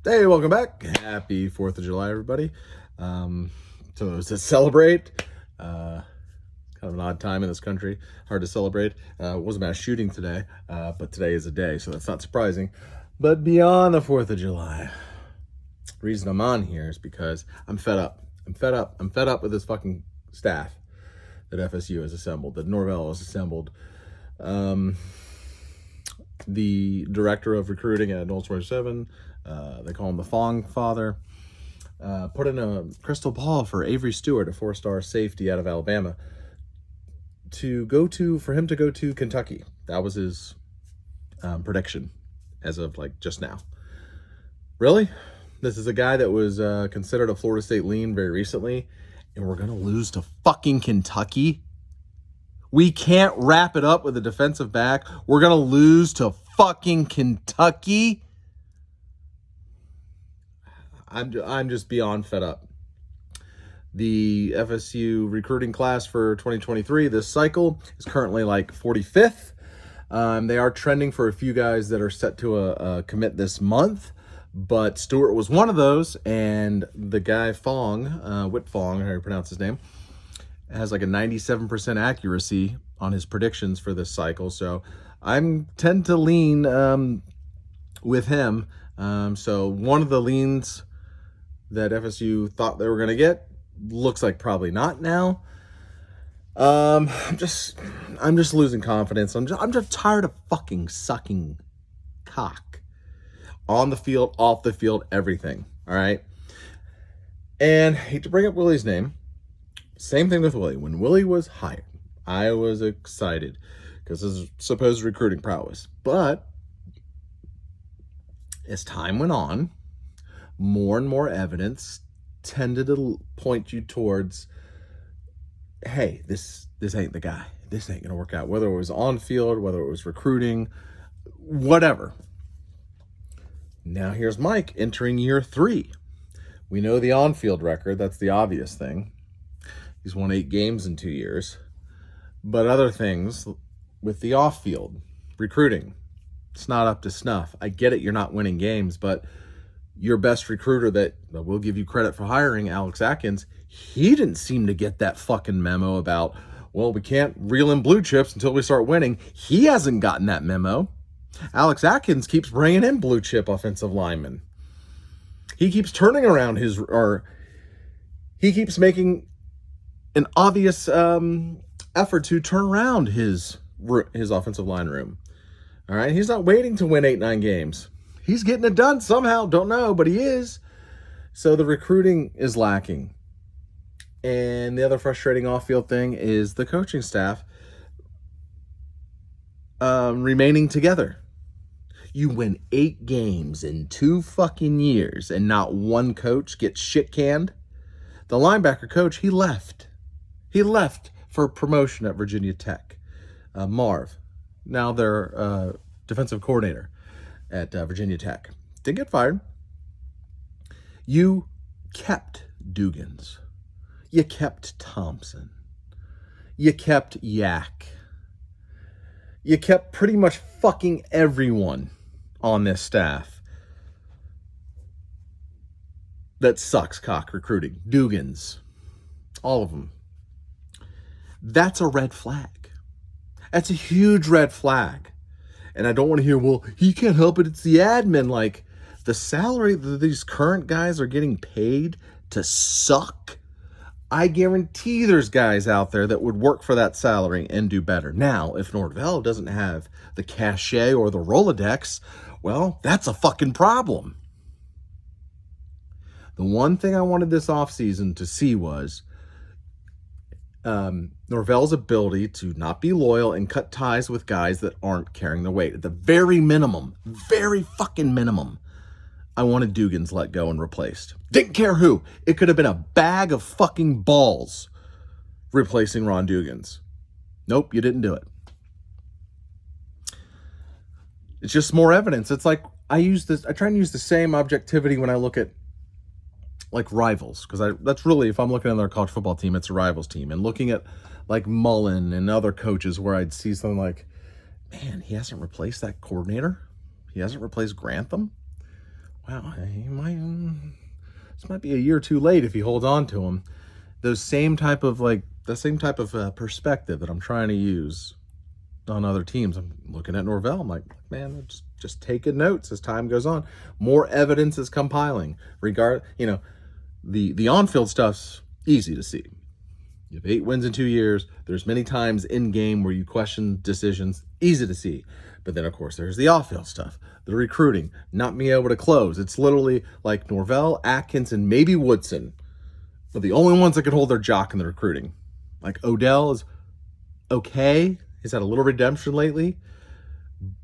Hey, welcome back. Happy 4th of July, everybody. To those that celebrate, kind of an odd time in this country, hard to celebrate. It was a mass shooting today, but today is a day, so that's not surprising. But beyond the 4th of July, the reason I'm on here is because I'm fed up. I'm fed up with this fucking staff that FSU has assembled, that Norvell has assembled. The director of recruiting at Knowles 27, they call him the Fong father, put in a crystal ball for Avery Stewart, a 4-star safety out of Alabama, for him to go to Kentucky. That was his prediction as of like just now. Really? This is a guy that was considered a Florida State lean very recently, and we're going to lose to fucking Kentucky? We can't wrap it up with a defensive back. We're going to lose to fucking Kentucky? I'm just beyond fed up. The FSU recruiting class for 2023, this cycle, is currently like 45th. They are trending for a few guys that are set to commit this month, but Stewart was one of those, and the guy Fong, Whit Fong, how you pronounce his name, has like a 97% accuracy on his predictions for this cycle. So I tend to lean with him. So one of the leans that FSU thought they were going to get looks like probably not now. I'm just losing confidence. I'm just tired of fucking sucking cock on the field, off the field, everything. All right. And I hate to bring up Willie's name. Same thing with Willie. When Willie was hired, I was excited because his supposed recruiting prowess. But as time went on, more and more evidence tended to point you towards, hey, this ain't the guy. This ain't going to work out. Whether it was on field, whether it was recruiting, whatever. Now here's Mike entering year 3. We know the on-field record. That's the obvious thing. He's won 8 games in 2 years. But other things with the off-field, recruiting, it's not up to snuff. I get it, you're not winning games, but your best recruiter that will give you credit for hiring, Alex Atkins, he didn't seem to get that fucking memo about, well, we can't reel in blue chips until we start winning. He hasn't gotten that memo. Alex Atkins keeps bringing in blue chip offensive linemen. He keeps turning around he keeps making an obvious effort to turn around his offensive line room. All right, he's not waiting to win 8-9 games. He's getting it done somehow. Don't know, but he is. So the recruiting is lacking. And the other frustrating off-field thing is the coaching staff remaining together. You win 8 games in 2 fucking years and not one coach gets shit canned. The linebacker coach, he left. He left for promotion at Virginia Tech. Marv, now their defensive coordinator at Virginia Tech. Didn't get fired. You kept Dugans. You kept Thompson. You kept Yak. You kept pretty much fucking everyone on this staff that sucks cock recruiting. Dugans. All of them. That's a red flag. That's a huge red flag. And I don't want to hear, well, he can't help it, it's the admin. Like, the salary that these current guys are getting paid to suck, I guarantee there's guys out there that would work for that salary and do better. Now, if Norvell doesn't have the cachet or the Rolodex, well, that's a fucking problem. The one thing I wanted this offseason to see was Norvell's ability to not be loyal and cut ties with guys that aren't carrying the weight. At the very minimum, very fucking minimum, I wanted Dugans let go and replaced. Didn't care who. It could have been a bag of fucking balls replacing Ron Dugans. Nope, you didn't do it. It's just more evidence. It's like I try and use the same objectivity when I look at like rivals, because that's really, if I'm looking at their college football team, it's a rivals team. And looking at like Mullen and other coaches where I'd see something like, man, he hasn't replaced that coordinator. He hasn't replaced Grantham. wow, this might be a year too late if he holds on to him. The same type of perspective that I'm trying to use on other teams. I'm looking at Norvell. I'm like, man, just taking notes as time goes on. More evidence is compiling. The on-field stuff's easy to see. You have 8 wins in 2 years. There's many times in game where you question decisions. Easy to see. But then, of course, there's the off-field stuff. The recruiting, not being able to close. It's literally like Norvell, Atkins, and maybe Woodson are the only ones that can hold their jock in the recruiting. Like Odell is okay. He's had a little redemption lately.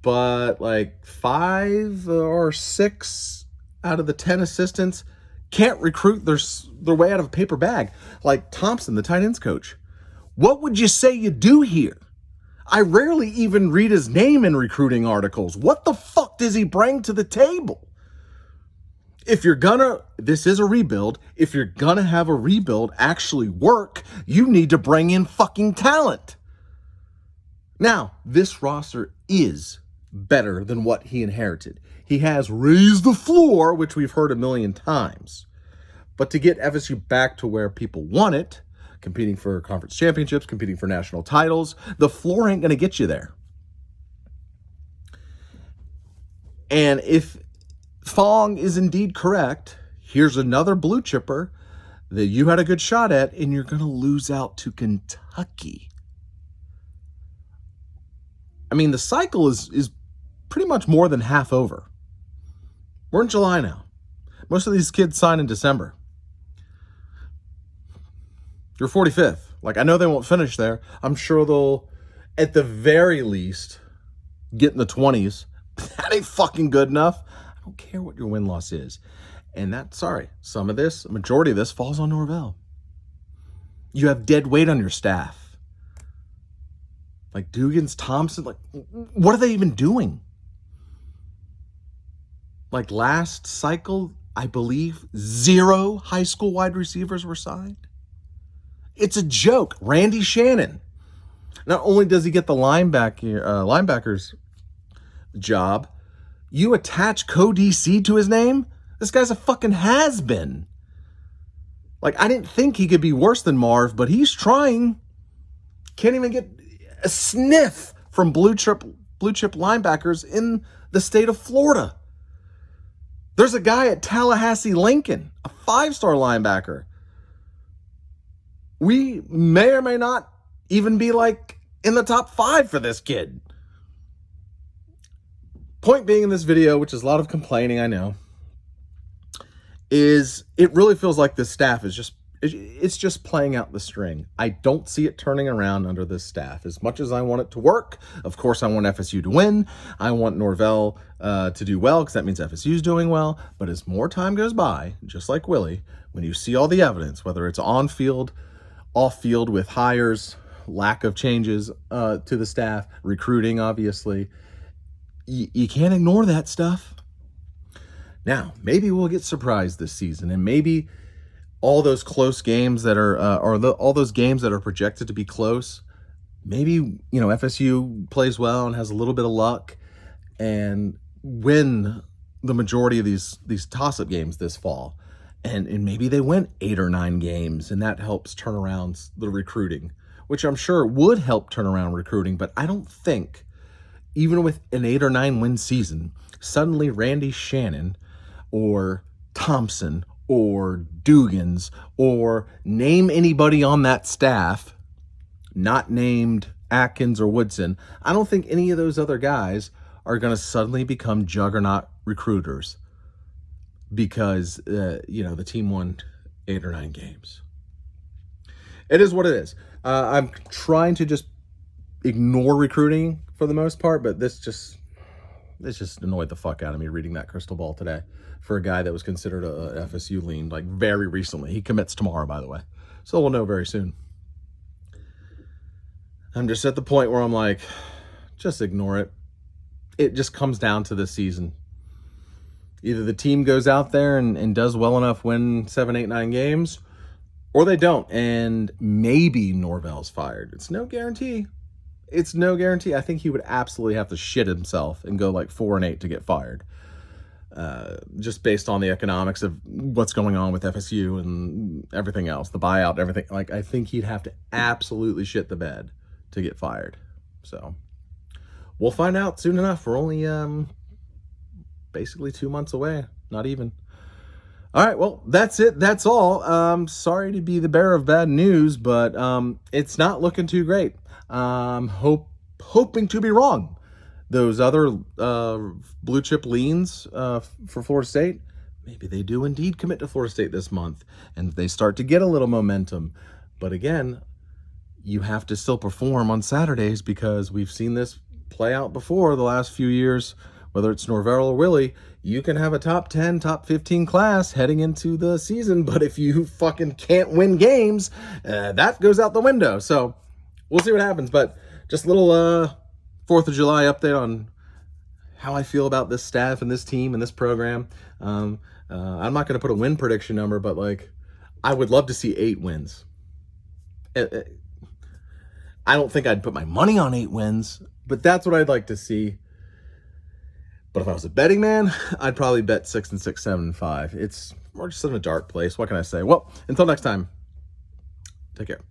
But like 5 or 6 out of the 10 assistants can't recruit their way out of a paper bag. Like Thompson, the tight ends coach. What would you say you do here? I rarely even read his name in recruiting articles. What the fuck does he bring to the table? This is a rebuild. If you're gonna have a rebuild actually work, you need to bring in fucking talent. Now, this roster is better than what he inherited. He has raised the floor, which we've heard a million times. But to get FSU back to where people want it, competing for conference championships, competing for national titles, the floor ain't going to get you there. And if Fong is indeed correct, here's another blue chipper that you had a good shot at, and you're going to lose out to Kentucky. I mean, the cycle is pretty much more than half over. We're in July now. Most of these kids sign in December. You're 45th. Like, I know they won't finish there. I'm sure they'll, at the very least, get in the 20s. That ain't fucking good enough. I don't care what your win-loss is. And some of this, a majority of this falls on Norvell. You have dead weight on your staff. Like Dugans, Thompson, like, what are they even doing? Like last cycle, I believe 0 high school wide receivers were signed. It's a joke. Randy Shannon. Not only does he get the linebacker's job, you attach co-DC to his name? This guy's a fucking has-been. Like, I didn't think he could be worse than Marv, but he's trying. Can't even get a sniff from blue chip linebackers in the state of Florida. There's a guy at Tallahassee Lincoln, a 5-star linebacker. We may or may not even be like in the top 5 for this kid. Point being in this video, which is a lot of complaining, I know, is it really feels like this staff is just playing out the string. I don't see it turning around under this staff. As much as I want it to work, of course I want FSU to win. I want Norvell to do well because that means FSU's doing well. But as more time goes by, just like Willie, when you see all the evidence, whether it's on field, off field with hires, lack of changes to the staff, recruiting, obviously, you can't ignore that stuff. Now, maybe we'll get surprised this season, and maybe all those close games that are, all those games that are projected to be close, maybe, FSU plays well and has a little bit of luck and win the majority of these toss-up games this fall. And maybe they win 8 or 9 games, and that helps turn around the recruiting, which I'm sure would help turn around recruiting. But I don't think, even with an 8 or 9 win season, suddenly Randy Shannon or Thompson or Dugans or name anybody on that staff, not named Atkins or Woodson, I don't think any of those other guys are going to suddenly become juggernaut recruiters because, the team won 8 or 9 games. It is what it is. I'm trying to just ignore recruiting for the most part, but this just annoyed the fuck out of me reading that crystal ball today for a guy that was considered a FSU lean, like very recently. He commits tomorrow, by the way. So we'll know very soon. I'm just at the point where I'm like, just ignore it. It just comes down to this season. Either the team goes out there and does well enough, win 7, 8, 9 games, or they don't. And maybe Norvell's fired. It's no guarantee. I think he would absolutely have to shit himself and go like 4-8 to get fired. just based on the economics of what's going on with FSU and everything else, the buyout, everything. Like, I think he'd have to absolutely shit the bed to get fired. So we'll find out soon enough. We're only basically 2 months away, not even. All right, well, that's it. That's all. Sorry to be the bearer of bad news, but it's not looking too great. Hoping to be wrong. Those other blue chip leans for Florida State, maybe they do indeed commit to Florida State this month, and they start to get a little momentum. But again, you have to still perform on Saturdays, because we've seen this play out before the last few years. Whether it's Norvell or Willie, you can have a top 10, top 15 class heading into the season, but if you fucking can't win games, that goes out the window. So we'll see what happens. But just a little 4th of July update on how I feel about this staff and this team and this program. I'm not going to put a win prediction number, but like, I would love to see 8 wins. I don't think I'd put my money on 8 wins, but that's what I'd like to see. But if I was a betting man, I'd probably bet 6 and 6, 7 and 5. We're just in a dark place. What can I say? Well, until next time, take care.